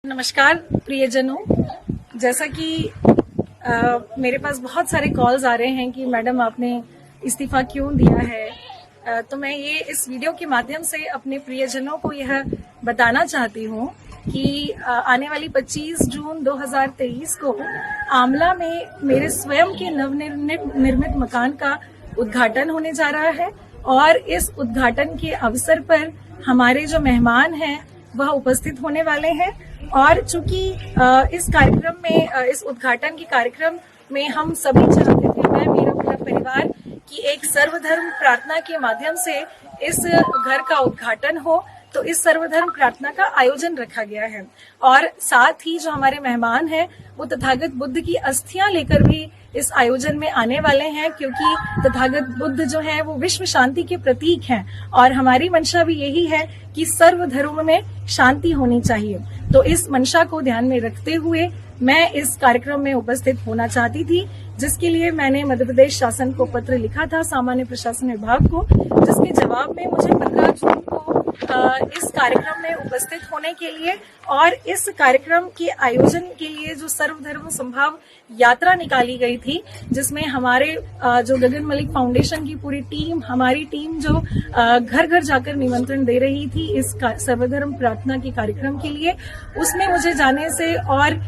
नमस्कार प्रियजनों, जैसा कि मेरे पास बहुत सारे कॉल्स आ रहे हैं कि मैडम आपने इस्तीफा क्यों दिया है, तो मैं ये इस वीडियो के माध्यम से अपने प्रियजनों को यह बताना चाहती हूँ कि आने वाली 25 जून 2023 को आमला में मेरे स्वयं के नवनिर्मित मकान का उद्घाटन होने जा रहा है और इस उद्घाटन के अवसर पर हमारे जो मेहमान हैं वह उपस्थित होने वाले हैं। और चूंकि इस कार्यक्रम में इस उद्घाटन के कार्यक्रम में हम सभी चाहते थे, मैं मेरा पूरा परिवार, कि एक सर्वधर्म प्रार्थना के माध्यम से इस घर का उद्घाटन हो, तो इस सर्वधर्म प्रार्थना का आयोजन रखा गया है। और साथ ही जो हमारे मेहमान हैं वो तथागत बुद्ध की अस्थियां लेकर भी इस आयोजन में आने वाले हैं, क्योंकि तथागत बुद्ध जो है वो विश्व शांति के प्रतीक हैं और हमारी मंशा भी यही है कि सर्वधर्म में शांति होनी चाहिए। तो इस मंशा को ध्यान में रखते हुए मैं इस कार्यक्रम में उपस्थित होना चाहती थी, जिसके लिए मैंने मध्य प्रदेश शासन को पत्र लिखा था, सामान्य प्रशासन विभाग को, जिसके जवाब में मुझे 15 जून को इस कार्यक्रम में उपस्थित होने के लिए और इस कार्यक्रम के आयोजन के लिए जो सर्वधर्म संभाव यात्रा निकाली गई थी, जिसमें हमारे जो गगन मलिक फाउंडेशन की पूरी टीम, हमारी टीम जो घर घर जाकर निमंत्रण दे रही थी इस सर्वधर्म प्रार्थना के कार्यक्रम के लिए, उसमें मुझे जाने से और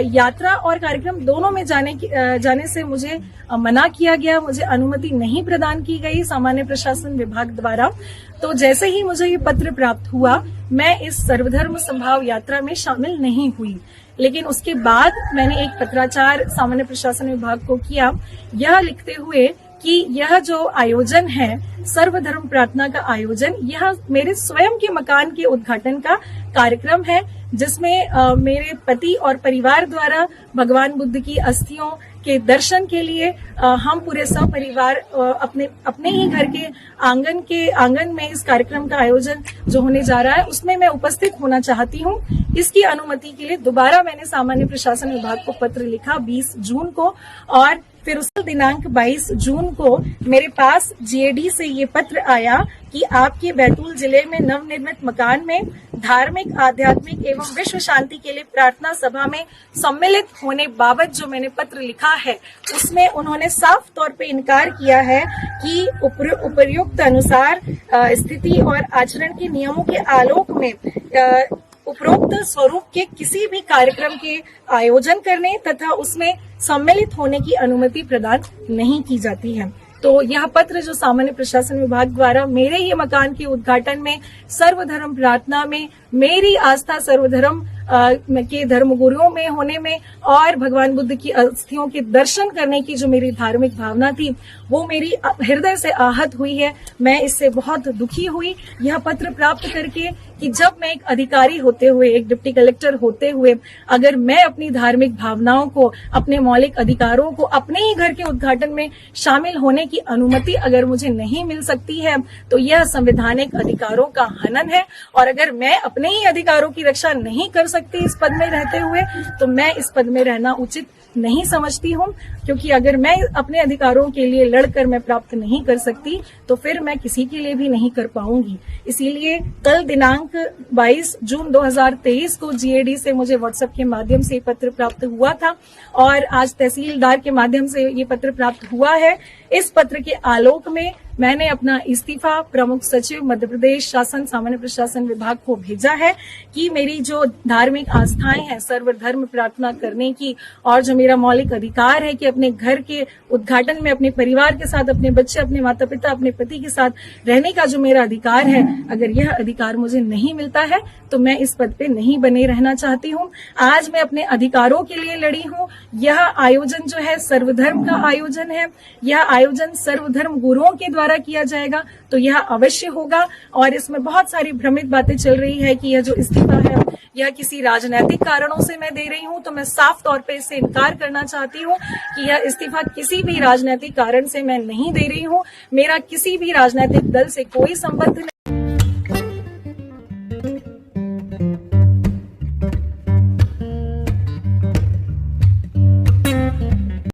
यात्रा और कार्यक्रम दोनों में जाने से मुझे मना किया गया, मुझे अनुमति नहीं प्रदान की गई सामान्य प्रशासन विभाग द्वारा। तो जैसे ही मुझे ये पत्र प्राप्त हुआ, मैं इस सर्वधर्म संभाव यात्रा में शामिल नहीं हुई। लेकिन उसके बाद मैंने एक पत्राचार सामान्य प्रशासन विभाग को किया, यह लिखते हुए कि यह जो आयोजन है सर्वधर्म प्रार्थना का आयोजन, यह मेरे स्वयं के मकान के उद्घाटन का कार्यक्रम है, जिसमें मेरे पति और परिवार द्वारा भगवान बुद्ध की अस्थियों के दर्शन के लिए हम पूरे सपरिवार अपने ही घर के आंगन में इस कार्यक्रम का आयोजन जो होने जा रहा है उसमें मैं उपस्थित होना चाहती हूँ। इसकी अनुमति के लिए दोबारा मैंने सामान्य प्रशासन विभाग को पत्र लिखा 20 जून को, और फिर उस दिनांक 22 जून को मेरे पास जीएडी से ये पत्र आया कि आपके बैतूल जिले में नवनिर्मित मकान में धार्मिक, आध्यात्मिक एवं विश्व शांति के लिए प्रार्थना सभा में सम्मिलित होने बाबत जो मैंने पत्र लिखा है, उसमें उन्होंने साफ तौर पे इनकार किया है कि उपर्युक्त अनुसार स्थिति और आचरण के नियमों के आलोक में उपरोक्त स्वरूप के किसी भी कार्यक्रम के आयोजन करने तथा उसमें सम्मिलित होने की अनुमति प्रदान नहीं की जाती है। तो यह पत्र जो सामान्य प्रशासन विभाग द्वारा मेरे ही मकान के उद्घाटन में सर्वधर्म प्रार्थना में मेरी आस्था सर्वधर्म के धर्मगुरुओं में होने में और भगवान बुद्ध की अस्थियों के दर्शन करने की जो मेरी धार्मिक भावना थी, वो मेरी हृदय से आहत हुई है। मैं इससे बहुत दुखी हुई यह पत्र प्राप्त करके कि जब मैं एक अधिकारी होते हुए, एक डिप्टी कलेक्टर होते हुए, अगर मैं अपनी धार्मिक भावनाओं को, अपने मौलिक अधिकारों को अपने ही घर के उद्घाटन में शामिल होने की अनुमति अगर मुझे नहीं मिल सकती है, तो यह संवैधानिक अधिकारों का हनन है। और अगर मैं अपने ही अधिकारों की रक्षा नहीं कर सकती इस पद में रहते हुए, तो मैं इस पद में रहना उचित नहीं समझती हूँ, क्योंकि अगर मैं अपने अधिकारों के लिए लड़कर मैं प्राप्त नहीं कर सकती, तो फिर मैं किसी के लिए भी नहीं कर पाऊंगी। इसीलिए कल दिनांक 22 जून 2023 को जीएडी से मुझे व्हाट्सएप के माध्यम से ये पत्र प्राप्त हुआ था और आज तहसीलदार के माध्यम से ये पत्र प्राप्त हुआ है। इस पत्र के आलोक में मैंने अपना इस्तीफा प्रमुख सचिव मध्य प्रदेश शासन सामान्य प्रशासन विभाग को भेजा है कि मेरी जो धार्मिक आस्थाएं हैं सर्वधर्म प्रार्थना करने की, और जो मेरा मौलिक अधिकार है कि अपने घर के उद्घाटन में अपने परिवार के साथ, अपने बच्चे, अपने माता पिता, अपने पति के साथ रहने का जो मेरा अधिकार है, अगर यह अधिकार मुझे नहीं मिलता है तो मैं इस पद पे नहीं बने रहना चाहती हूँ। आज मैं अपने अधिकारों के लिए लड़ी हूँ। यह आयोजन जो है सर्वधर्म का आयोजन है, यह आयोजन सर्वधर्म गुरुओं के द्वारा किया जाएगा, तो यह अवश्य होगा। और इसमें बहुत सारी भ्रमित बातें चल रही है कि यह जो इस्तीफा है यह किसी राजनीतिक कारणों से मैं दे रही हूं, तो मैं साफ तौर पे इससे इनकार करना चाहती हूं कि यह इस्तीफा किसी भी राजनीतिक कारण से मैं नहीं दे रही हूं। मेरा किसी भी राजनीतिक दल से कोई संबंध नहीं।